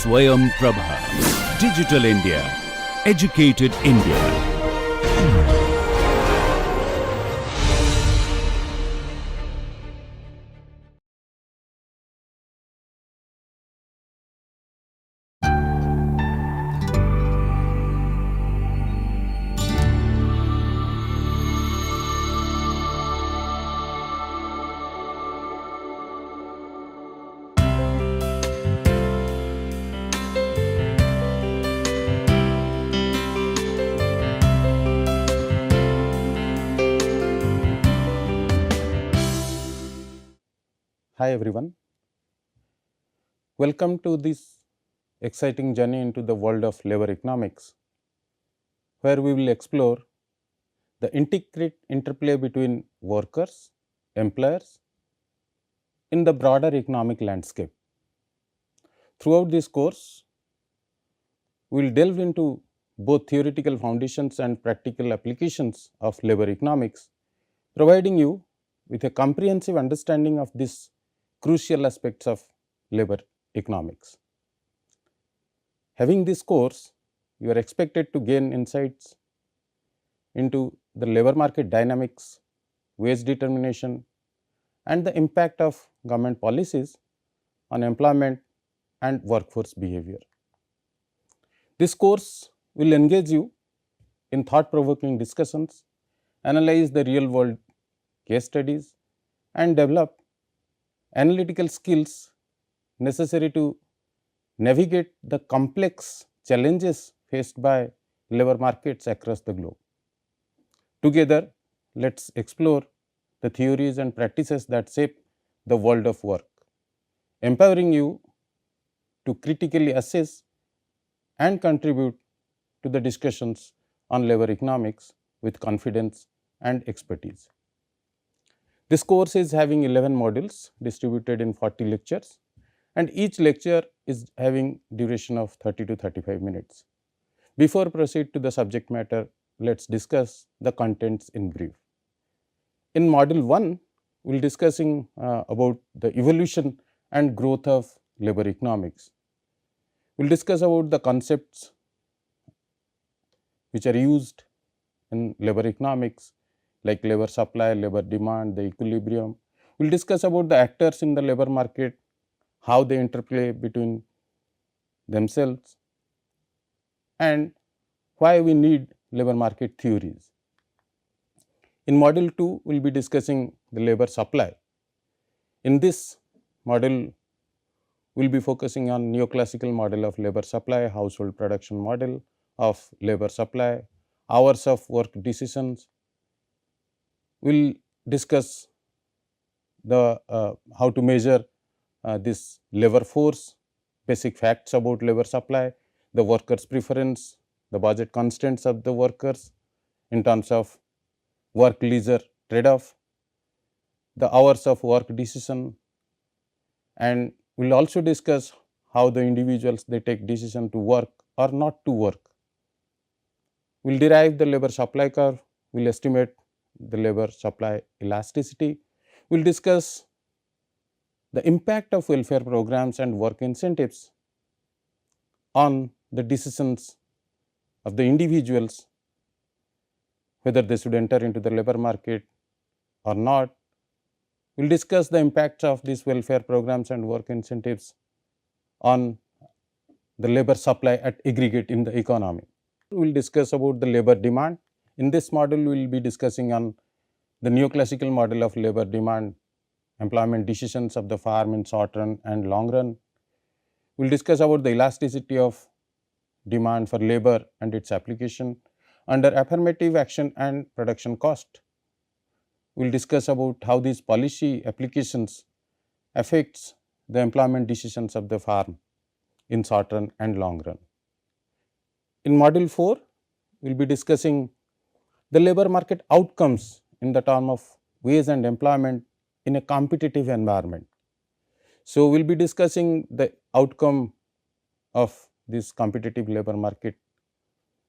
Swayam Prabha. Digital India. Educated India. Hi everyone, welcome to this exciting journey into the world of labor economics, where we will explore the intricate interplay between workers, employers in the broader economic landscape. Throughout this course, we will delve into both theoretical foundations and practical applications of labor economics, providing you with a comprehensive understanding of these crucial aspects of labor economics. Having this course, you are expected to gain insights into the labor market dynamics, wage determination, and the impact of government policies on employment and workforce behavior. This course will engage you in thought-provoking discussions, analyze the real-world case studies, and develop analytical skills necessary to navigate the complex challenges faced by labor markets across the globe. Together, let's explore the theories and practices that shape the world of work, empowering you to critically assess and contribute to the discussions on labor economics with confidence and expertise. This course is having 11 modules distributed in 40 lectures, and each lecture is having duration of 30 to 35 minutes. Before proceed to the subject matter, let's discuss the contents in brief. In module 1, we will discussing about the evolution and growth of labor economics. We will discuss about the concepts which are used in labor economics like labor supply, labor demand, the equilibrium. We will discuss about the actors in the labor market, how they interplay between themselves, and why we need labor market theories. In module 2, we will be discussing the labor supply. In this module, we will be focusing on neoclassical model of labor supply, household production model of labor supply, hours of work decisions. We will discuss the how to measure this labor force, basic facts about labor supply, the workers' preference, the budget constraints of the workers in terms of work leisure trade off, the hours of work decision, and we will also discuss how the individuals they take decision to work or not to work. We will derive the labor supply curve, we will estimate the labor supply elasticity, we will discuss the impact of welfare programs and work incentives on the decisions of the individuals, whether they should enter into the labor market or not. We will discuss the impacts of these welfare programs and work incentives on the labor supply at aggregate in the economy. We will discuss about the labor demand. In this module, we will be discussing on the neoclassical model of labor demand, employment decisions of the firm in short run and long run. We will discuss about the elasticity of demand for labor and its application under affirmative action and production cost. We will discuss about how these policy applications affects the employment decisions of the firm in short run and long run. In module 4, we will be discussing the labor market outcomes in the term of wage and employment in a competitive environment. So, we will be discussing the outcome of this competitive labor market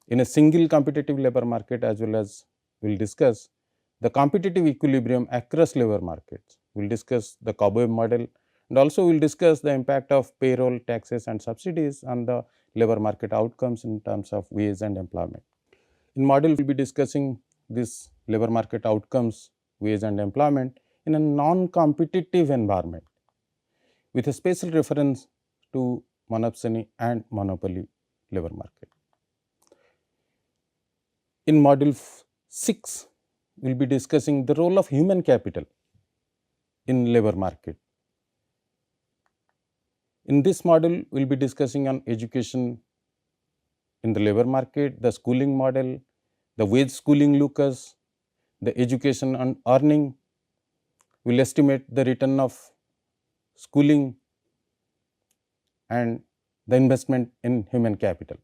in a single competitive labor market, as well as we will discuss the competitive equilibrium across labor markets. We will discuss the cowboy model And also we will discuss the impact of payroll, taxes and subsidies on the labor market outcomes in terms of wage and employment. In module, we will be discussing this labor market outcomes, wage and employment in a non-competitive environment with a special reference to monopsony and monopoly labor market. In module 6, we will be discussing the role of human capital in labor market. In this module, we will be discussing on education in the labor market, the schooling model, the wage schooling locus, the education and earning. We will estimate the return of schooling and the investment in human capital.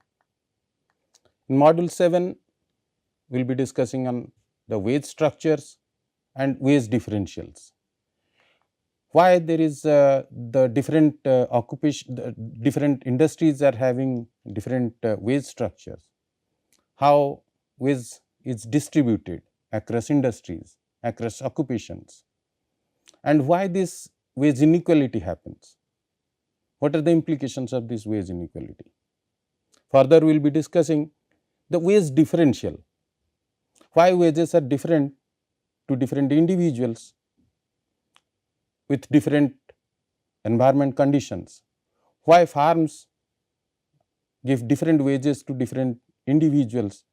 In module 7, we will be discussing on the wage structures and wage differentials. Why there is the different occupation, the different industries are having different wage structures, how wage is distributed across industries, across occupations, and why this wage inequality happens. What are the implications of this wage inequality? Further, we will be discussing the wage differential, why wages are different to different individuals with different environment conditions, why farms give different wages to different individuals.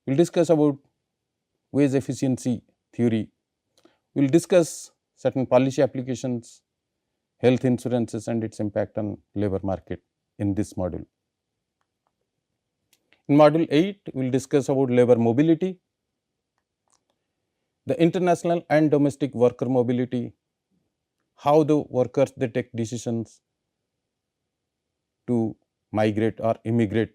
We will discuss about wage efficiency theory. We will discuss certain policy applications, health insurances and its impact on labor market in this module. In module 8, we will discuss about labor mobility, the international and domestic worker mobility, how the workers they take decisions to migrate or immigrate,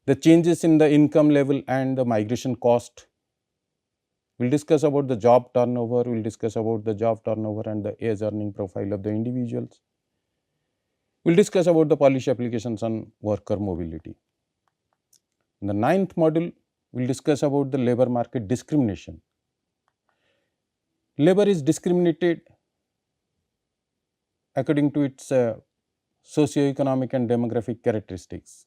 the changes in the income level and the migration cost. We will discuss about the job turnover, we will discuss about the job turnover and the age earning profile of the individuals. We will discuss about the policy applications on worker mobility. In the 9th module, we will discuss about the labor market discrimination. Labor is discriminated according to its socio-economic and demographic characteristics.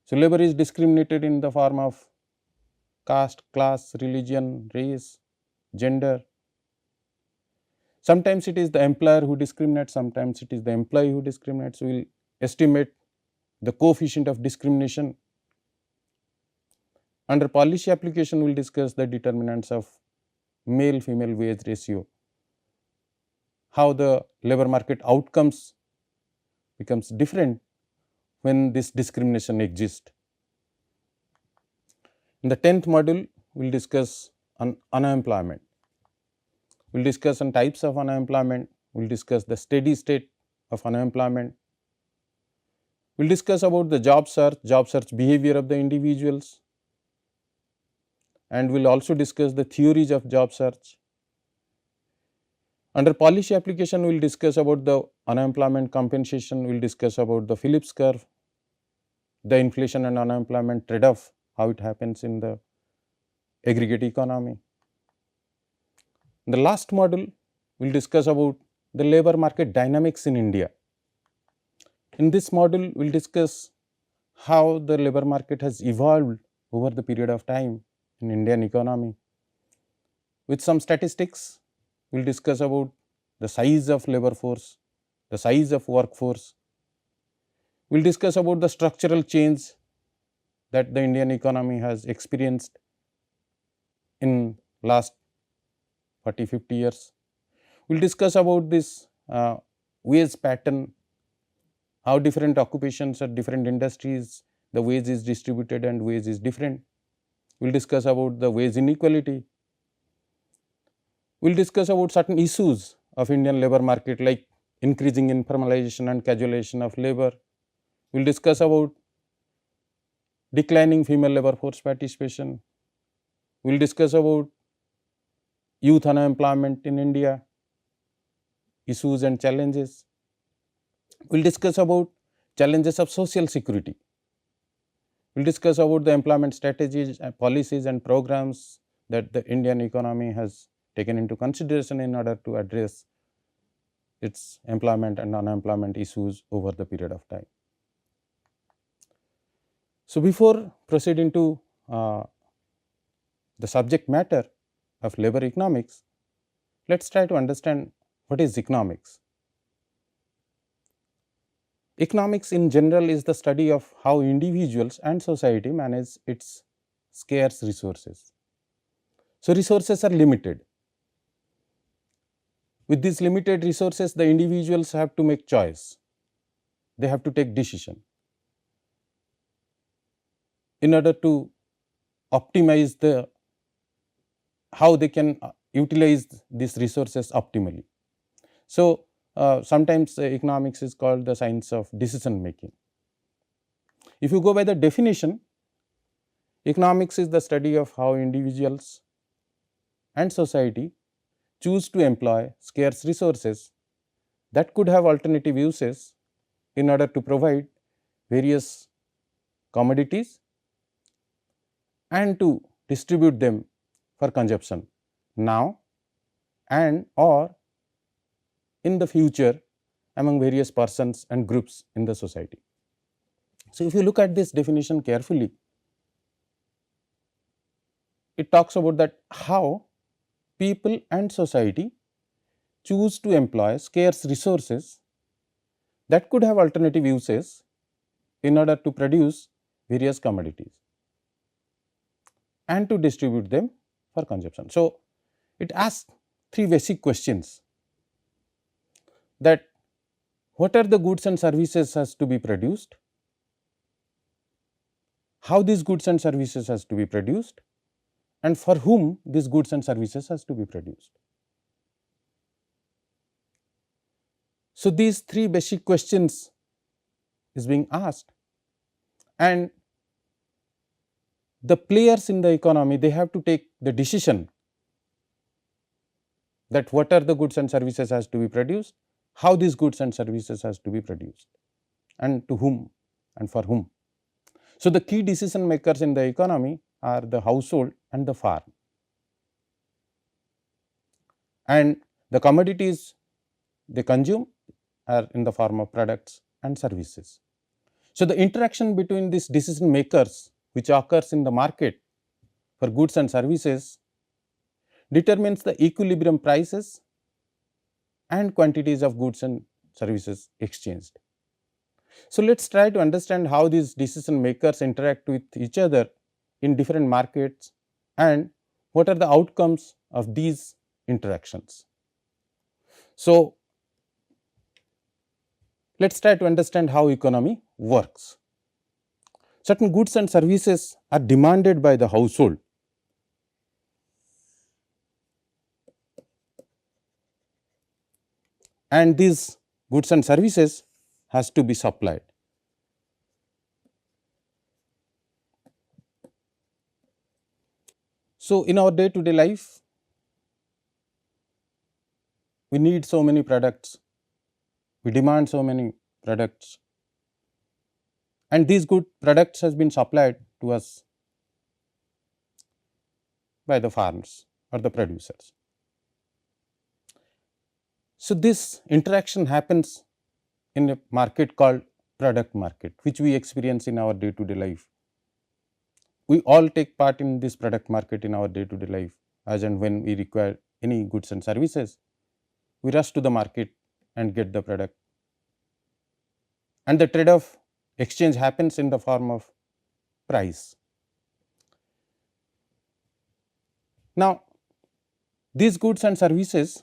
So, labor is discriminated in the form of caste, class, religion, race, gender. Sometimes it is the employer who discriminates, sometimes it is the employee who discriminates. We will estimate the coefficient of discrimination. Under policy application, we will discuss the determinants of male-female wage ratio, how the labor market outcomes becomes different when this discrimination exists. In the 10th module, we will discuss on unemployment. We will discuss on types of unemployment, we will discuss the steady state of unemployment. We will discuss about the job search behavior of the individuals, and we will also discuss the theories of job search. Under policy application, we will discuss about the unemployment compensation, we will discuss about the Phillips curve, the inflation and unemployment trade-off, how it happens in the aggregate economy. In the last module, we will discuss about the labor market dynamics in India. In this module, we will discuss how the labor market has evolved over the period of time in Indian economy. With some statistics, we will discuss about the size of labor force, the size of workforce. We will discuss about the structural change that the Indian economy has experienced in last 40-50 years. We will discuss about this wage pattern, how different occupations or different industries, the wage is distributed and wage is different. We will discuss about the wage inequality. We will discuss about certain issues of Indian labor market like increasing informalization and casualization of labor. We will discuss about declining female labor force participation. We will discuss about youth unemployment in India, issues and challenges. We will discuss about challenges of social security. We will discuss about the employment strategies, policies and programs that the Indian economy has taken into consideration in order to address its employment and unemployment issues over the period of time. So, before proceeding to the subject matter of labor economics, let us try to understand what is economics. Economics in general is the study of how individuals and society manage its scarce resources. So, resources are limited. With these limited resources, the individuals have to make choice. They have to take decision in order to optimize how they can utilize these resources optimally. So, sometimes economics is called the science of decision making. If you go by the definition, economics is the study of how individuals and society choose to employ scarce resources that could have alternative uses in order to provide various commodities and to distribute them for consumption now and or in the future among various persons and groups in the society. So, if you look at this definition carefully, it talks about that how people and society choose to employ scarce resources that could have alternative uses in order to produce various commodities and to distribute them for consumption. So, it asks three basic questions: that what are the goods and services has to be produced, how these goods and services has to be produced, and for whom these goods and services has to be produced. So, these three basic questions is being asked, and the players in the economy, they have to take the decision that what are the goods and services has to be produced, how these goods and services has to be produced, and to whom and for whom. So, the key decision makers in the economy are the household and the farm, and the commodities they consume are in the form of products and services. So, the interaction between these decision makers which occurs in the market for goods and services determines the equilibrium prices and quantities of goods and services exchanged. So, let us try to understand how these decision makers interact with each other in different markets and what are the outcomes of these interactions. So, let us try to understand how economy works. Certain goods and services are demanded by the household, and these goods and services has to be supplied. So, in our day to day life, we need so many products, we demand so many products, and these good products has been supplied to us by the farmers or the producers. So, this interaction happens in a market called product market, which we experience in our day to day life. We all take part in this product market in our day to day life. As and when we require any goods and services, we rush to the market and get the product, and the trade off exchange happens in the form of price. Now, these goods and services,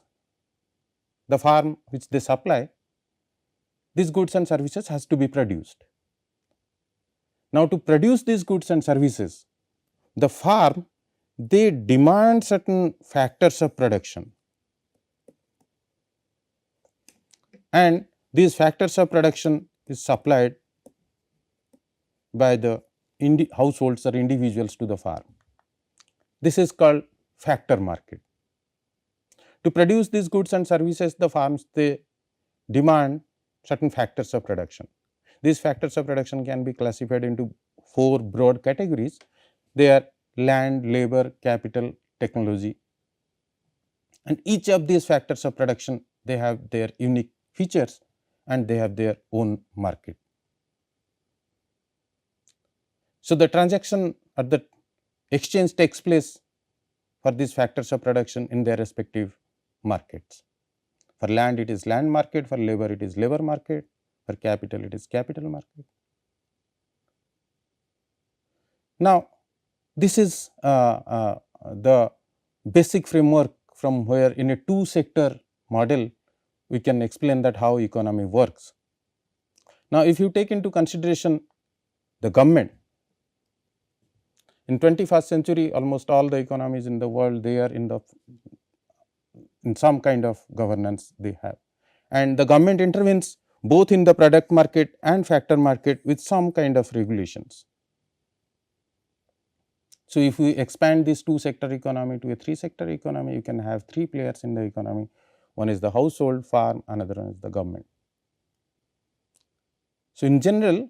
the farm which they supply, these goods and services has to be produced. Now, to produce these goods and services, the farm, they demand certain factors of production, and these factors of production is supplied by the households or individuals to the farm. This is called factor market. To produce these goods and services, the farms, they demand certain factors of production. These factors of production can be classified into four broad categories. They are land, labor, capital, technology, and each of these factors of production they have their unique features and they have their own market. So, the transaction at the exchange takes place for these factors of production in their respective markets. For land it is land market, for labor it is labor market, for capital it is capital market. Now, this is the basic framework from where in a two sector model we can explain that how economy works. Now, if you take into consideration the government, in 21st century almost all the economies in the world, they are in some kind of governance they have, and the government intervenes both in the product market and factor market with some kind of regulations. So, if we expand this two sector economy to a three sector economy, you can have three players in the economy. One is the household, farm, another one is the government. So, in general,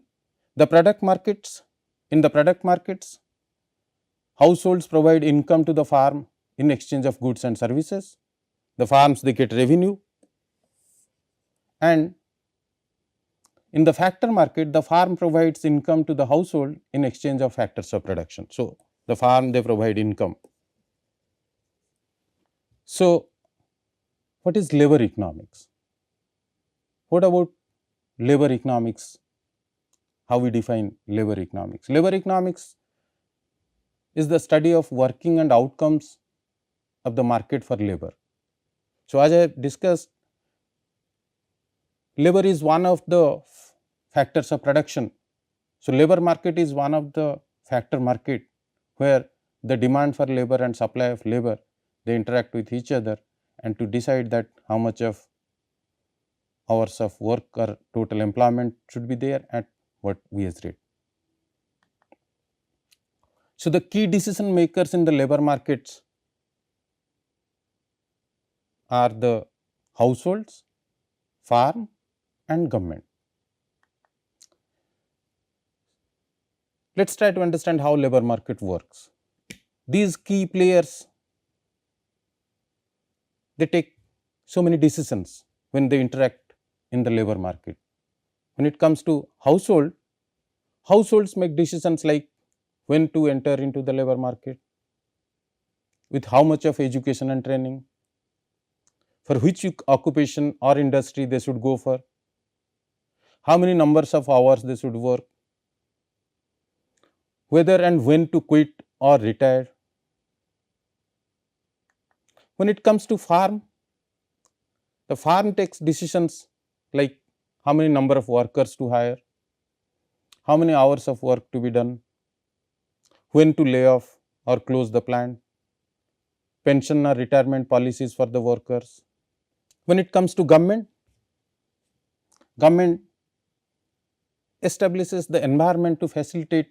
the product markets, in the product markets, households provide income to the farm in exchange of goods and services. The farms, they get revenue, and in the factor market, the farm provides income to the household in exchange of factors of production. So, the farm, they provide income. So, what is labor economics? What about labor economics? How we define labor economics? Labor economics is the study of working and outcomes of the market for labor. So, as I discussed, labor is one of the factors of production. So, labor market is one of the factor market where the demand for labor and supply of labor, they interact with each other, and to decide that how much of hours of work or total employment should be there at what wage rate. So, the key decision makers in the labor markets are the households, farm, and government. Let us try to understand how labor market works. These key players, they take so many decisions when they interact in the labor market. When it comes to household, households make decisions like when to enter into the labor market, with how much of education and training, for which occupation or industry they should go for, how many numbers of hours they should work, whether and when to quit or retire. When it comes to farm, the farm takes decisions like how many number of workers to hire, how many hours of work to be done, when to lay off or close the plant, pension or retirement policies for the workers. When it comes to government, government establishes the environment to facilitate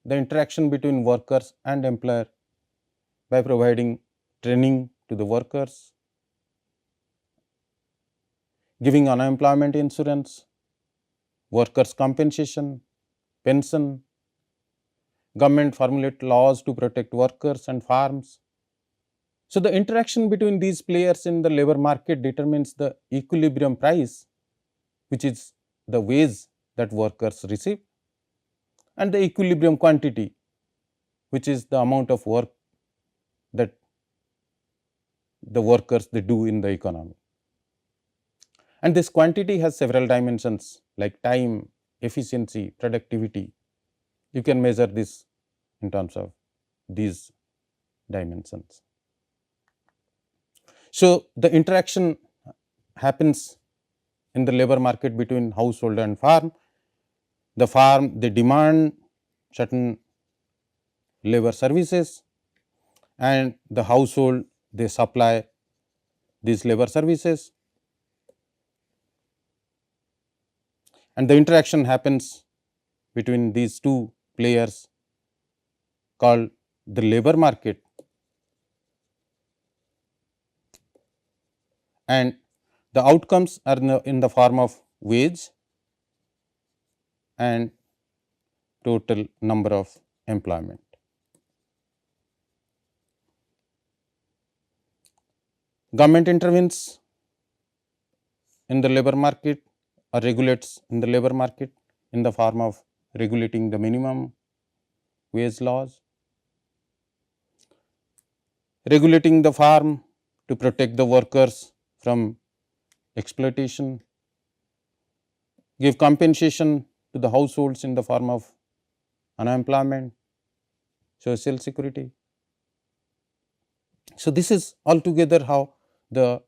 the interaction between workers and employer by providing training to the workers, giving unemployment insurance, workers' compensation, pension. Government formulate laws to protect workers and farms. So, the interaction between these players in the labor market determines the equilibrium price, which is the wage that workers receive, and the equilibrium quantity, which is the amount of work that the workers they do in the economy. And this quantity has several dimensions like time, efficiency, productivity. You can measure this in terms of these dimensions. So, the interaction happens in the labor market between household and farm. The farm, they demand certain labor services, and the household, they supply these labor services, and the interaction happens between these two players called the labor market, and the outcomes are in the form of wage and total number of employment. Government intervenes in the labor market or regulates in the labor market in the form of regulating the minimum wage laws, regulating the farm to protect the workers from exploitation, give compensation to the households in the form of unemployment, social security. So, this is altogether how the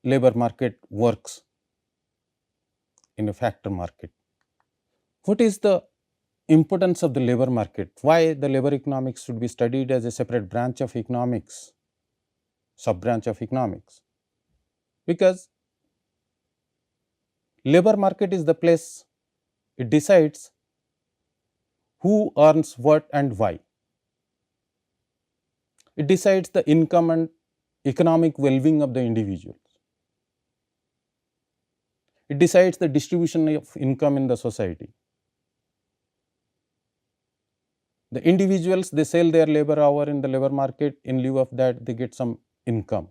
labor market works in a factor market. What is the importance of the labor market? Why the labor economics should be studied as a separate branch of economics, sub branch of economics? Because labor market is the place it decides who earns what and why. It decides the income and economic well-being of the individuals. It decides the distribution of income in the society. The individuals, they sell their labor hour in the labor market. In lieu of that, they get some income.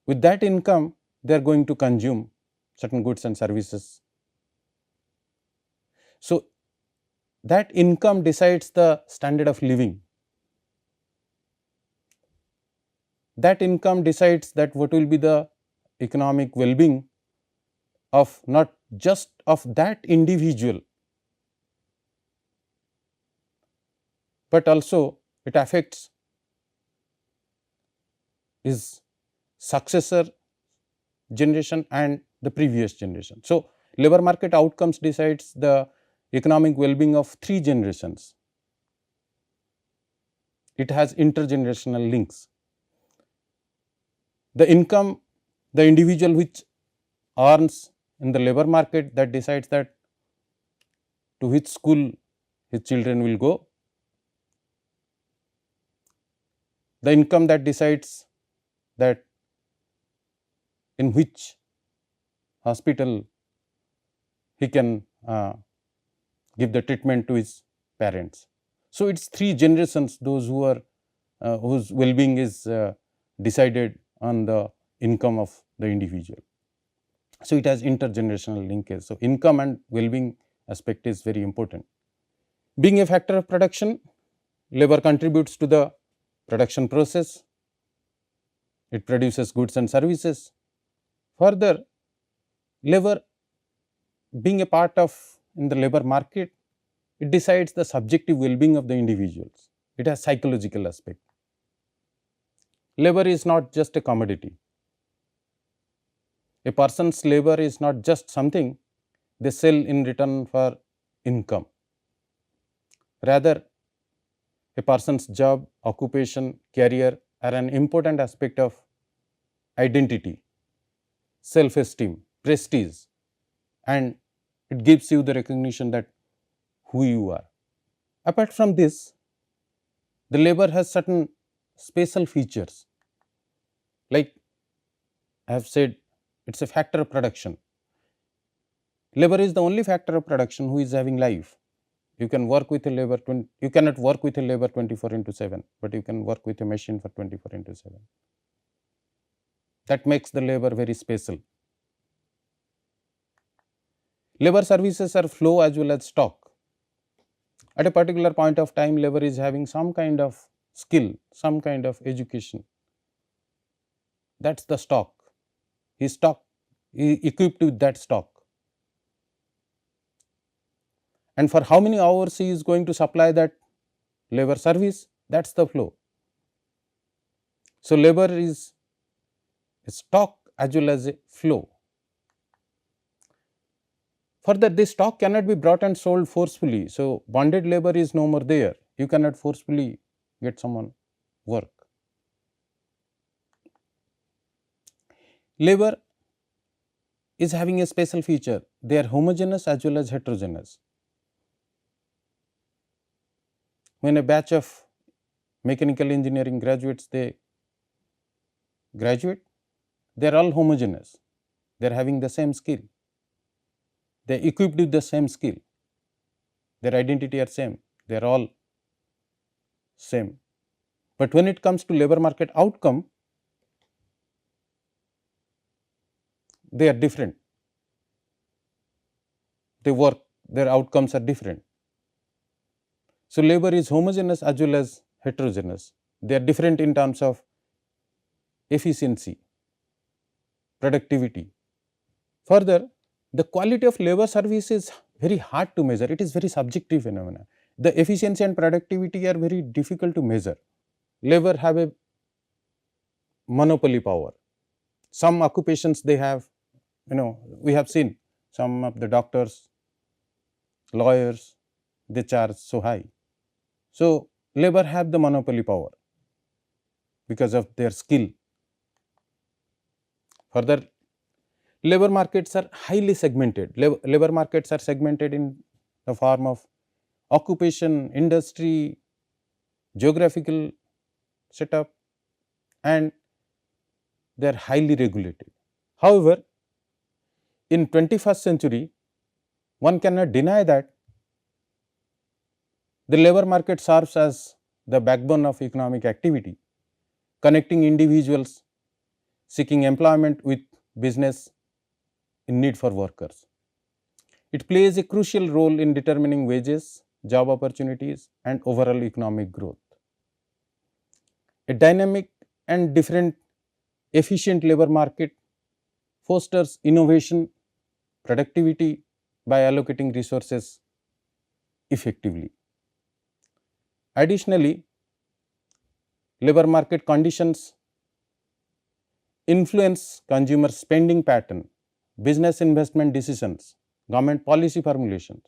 With that income, they are going to consume certain goods and services. So, that income decides the standard of living. That income decides that what will be the economic well-being of not just of that individual, but also it affects his successor generation and the previous generation. So, labor market outcomes decides the economic well-being of 3 generations. It has intergenerational links. The income, the individual which earns in the labor market, that decides that to which school his children will go. The income that decides that in which hospital he can give the treatment to his parents. So, it is 3 generations, those who are whose well-being is decided on the income of the individual. So, it has intergenerational linkage. So, income and well-being aspect is very important. Being a factor of production, labor contributes to the production process. It produces goods and services. Further, labor being a part of in the labor market, it decides the subjective well-being of the individuals. It has psychological aspect. Labor is not just a commodity. A person's labor is not just something they sell in return for income. Rather, a person's job, occupation, career are an important aspect of identity, self-esteem, prestige, and it gives you the recognition that who you are. Apart from this, the labor has certain special features. Like I have said, it is a factor of production. Labor is the only factor of production who is having life. You can work with a labor, you cannot work with a labor 24/7, but you can work with a machine for 24/7. That makes the labor very special. Labor services are flow as well as stock. At a particular point of time, labor is having some kind of skill, some kind of education. That is the stock. He equipped with that stock. And for how many hours he is going to supply that labor service, that is the flow. So, labor is a stock as well as a flow. Further, this stock cannot be brought and sold forcefully. So, bonded labor is no more there. You cannot forcefully get someone work. Labor is having a special feature. They are homogeneous as well as heterogeneous. When a batch of mechanical engineering graduates, they graduate, they are all homogeneous. They are having the same skill. They are equipped with the same skill. Their identity are same. They are all same. But when it comes to labor market outcome, they are different. They work, their outcomes are different. So, labor is homogeneous as well as heterogeneous. They are different in terms of efficiency, productivity. Further, the quality of labor service is very hard to measure. It is very subjective phenomena. The efficiency and productivity are very difficult to measure. Labor have a monopoly power. Some occupations they have, we have seen some of the doctors, lawyers, they charge so high. So, labor have the monopoly power because of their skill. Further, labor markets are highly segmented. Labor markets are segmented in the form of occupation, industry, geographical setup, and they are highly regulated. However, in 21st century, one cannot deny that the labor market serves as the backbone of economic activity, connecting individuals seeking employment with business in need for workers. It plays a crucial role in determining wages, job opportunities, and overall economic growth. A dynamic and different efficient labor market fosters innovation, productivity by allocating resources effectively. Additionally, labor market conditions influence consumer spending pattern, business investment decisions, government policy formulations.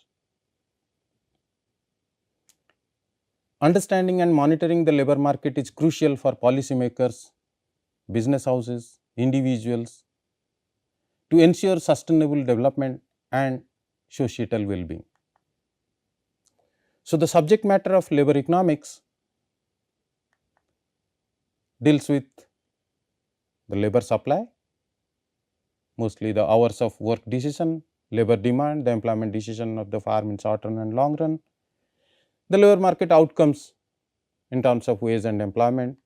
Understanding and monitoring the labor market is crucial for policymakers, business houses, individuals to ensure sustainable development and societal well-being. So, the subject matter of labor economics deals with the labor supply, mostly the hours of work decision, labor demand, the employment decision of the firm in short run and long run, the labor market outcomes in terms of wage and employment,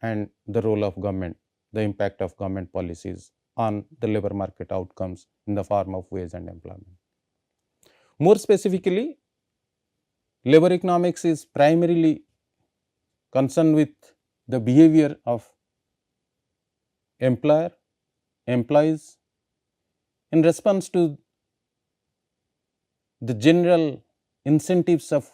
and the role of government, the impact of government policies on the labor market outcomes in the form of wage and employment. More specifically, labor economics is primarily concerned with the behavior of employer, employees in response to the general incentives of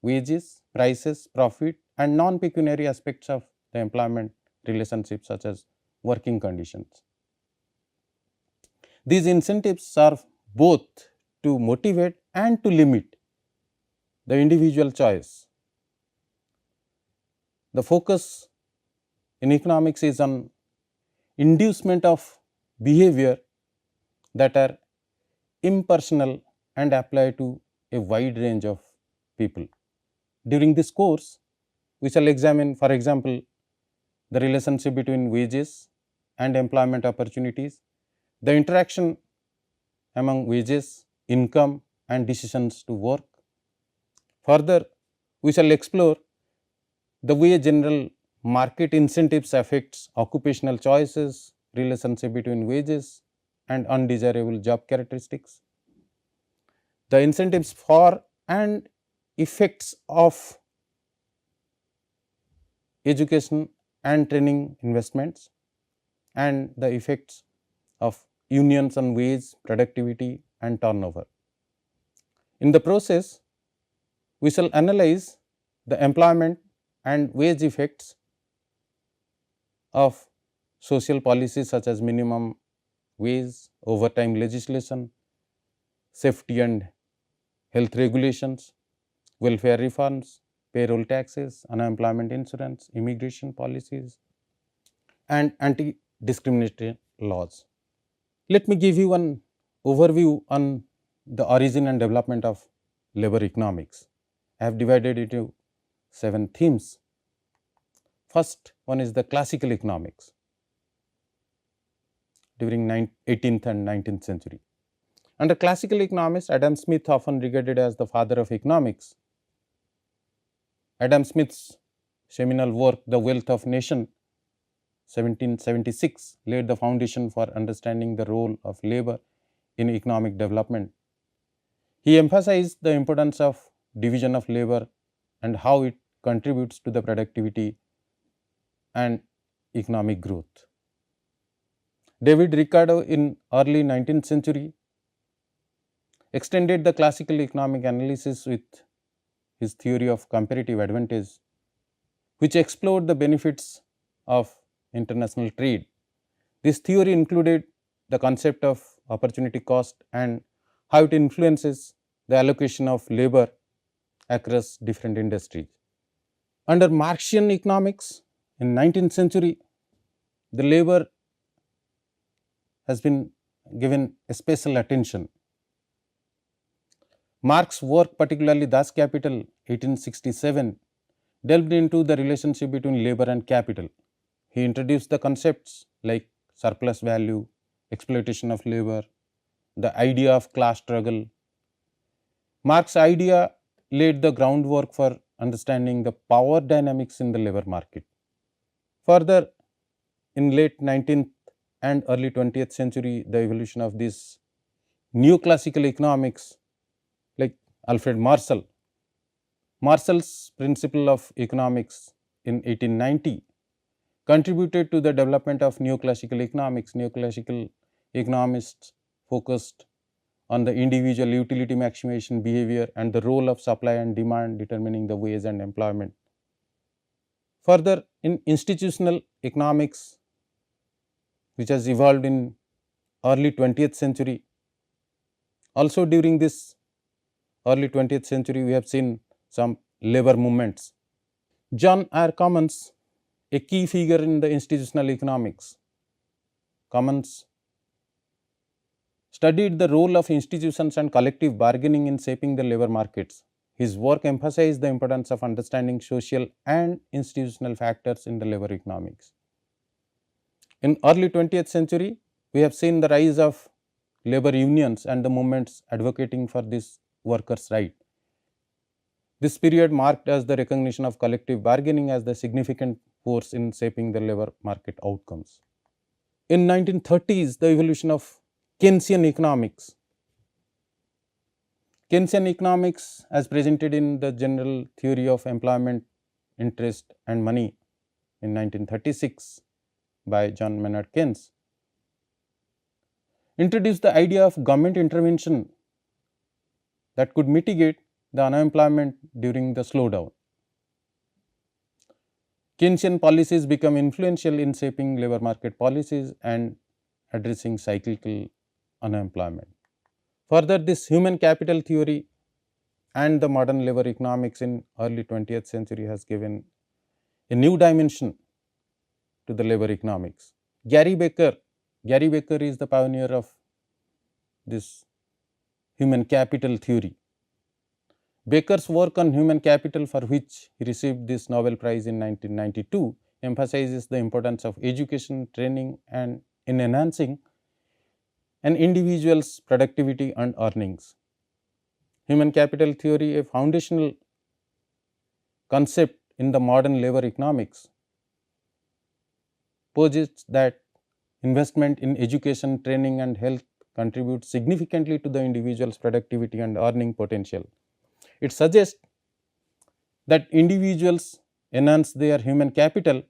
wages, prices, profit, and non-pecuniary aspects of the employment relationship such as working conditions. These incentives serve both to motivate and to limit the individual choice. The focus in economics is on inducement of behavior that are impersonal and apply to a wide range of people. During this course, we shall examine, for example, the relationship between wages and employment opportunities, the interaction among wages, income, and decisions to work. Further, we shall explore the way general market incentives affects occupational choices, relationship between wages and undesirable job characteristics, the incentives for and effects of education and training investments, and the effects of unions on wage, productivity, and turnover. In the process, we shall analyze the employment and wage effects of social policies such as minimum wage, overtime legislation, safety and health regulations, welfare reforms, payroll taxes, unemployment insurance, immigration policies, and anti-discriminatory laws. Let me give you an overview on the origin and development of labor economics. I have divided it into 7 themes. First one is the classical economics during 18th and 19th century. Under classical economics, Adam Smith, often regarded as the father of economics, Adam Smith's seminal work, The Wealth of Nation, 1776 laid the foundation for understanding the role of labor in economic development. He emphasized the importance of division of labor and how it contributes to the productivity and economic growth. David Ricardo in early 19th century extended the classical economic analysis with his theory of comparative advantage, which explored the benefits of international trade. This theory included the concept of opportunity cost and how it influences the allocation of labor across different industries. Under Marxian economics in 19th century, the labor has been given a special attention. Marx's work, particularly Das Kapital 1867, delved into the relationship between labor and capital. He introduced the concepts like surplus value, exploitation of labor, the idea of class struggle. Marx's idea laid the groundwork for understanding the power dynamics in the labor market. Further, in late 19th and early 20th century, the evolution of this neoclassical economics like Alfred Marshall. Marshall's principle of economics in 1890 contributed to the development of neoclassical economics. Neoclassical economists focused on the individual utility maximization behavior and the role of supply and demand determining the wage and employment. Further, in institutional economics, which has evolved in early 20th century, also during this early 20th century, we have seen some labor movements. John R. Commons, a key figure in the institutional economics. Commons studied the role of institutions and collective bargaining in shaping the labor markets. His work emphasized the importance of understanding social and institutional factors in the labor economics. In early 20th century, we have seen the rise of labor unions and the movements advocating for this workers' right. This period marked as the recognition of collective bargaining as the significant force in shaping the labor market outcomes. In 1930s, the evolution of Keynesian economics. Keynesian economics, as presented in the General Theory of Employment, Interest and Money in 1936 by John Maynard Keynes, introduced the idea of government intervention that could mitigate the unemployment during the slowdown. Keynesian policies become influential in shaping labor market policies and addressing cyclical unemployment. Further, this human capital theory and the modern labor economics in early 20th century has given a new dimension to the labor economics. Gary Becker is the pioneer of this human capital theory. Becker's work on human capital, for which he received this Nobel Prize in 1992, emphasizes the importance of education, training and in enhancing an individual's productivity and earnings. Human capital theory, a foundational concept in the modern labor economics, posits that investment in education, training and health contributes significantly to the individual's productivity and earning potential. It suggests that individuals enhance their human capital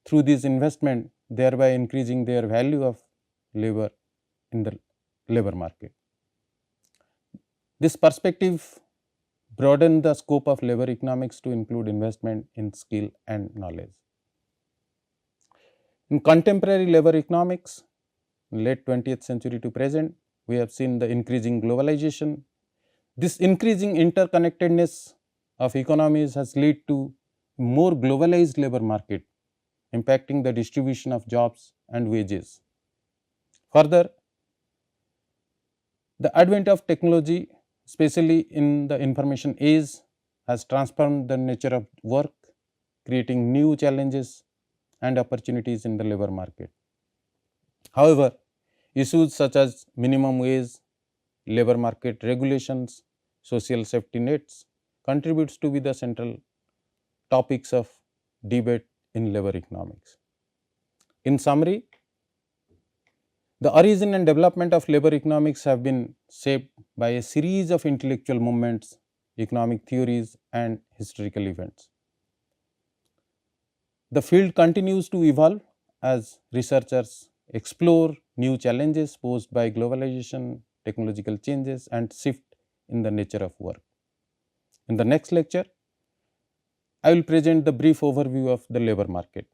through this investment, thereby increasing their value of labor in the labor market. This perspective broadened the scope of labor economics to include investment in skill and knowledge. In contemporary labor economics, late 20th century to present, we have seen the increasing globalization. This increasing interconnectedness of economies has led to more globalized labor market, impacting the distribution of jobs and wages. Further, the advent of technology, especially in the information age, has transformed the nature of work, creating new challenges and opportunities in the labor market. However, issues such as minimum wage, labor market regulations, social safety nets contributes to be the central topics of debate in labor economics. In summary, the origin and development of labor economics have been shaped by a series of intellectual movements, economic theories, and historical events. The field continues to evolve as researchers explore new challenges posed by globalization, technological changes, and shift in the nature of work. In the next lecture, I will present the brief overview of the labor market.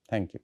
Thank you.